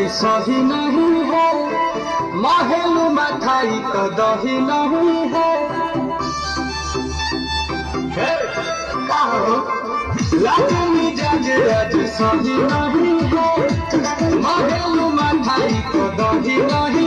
सही नहीं है, महल मथाई तो दही नहीं है। लगे मिजाज आज सही नहीं है, महल मथाई तो दही नहीं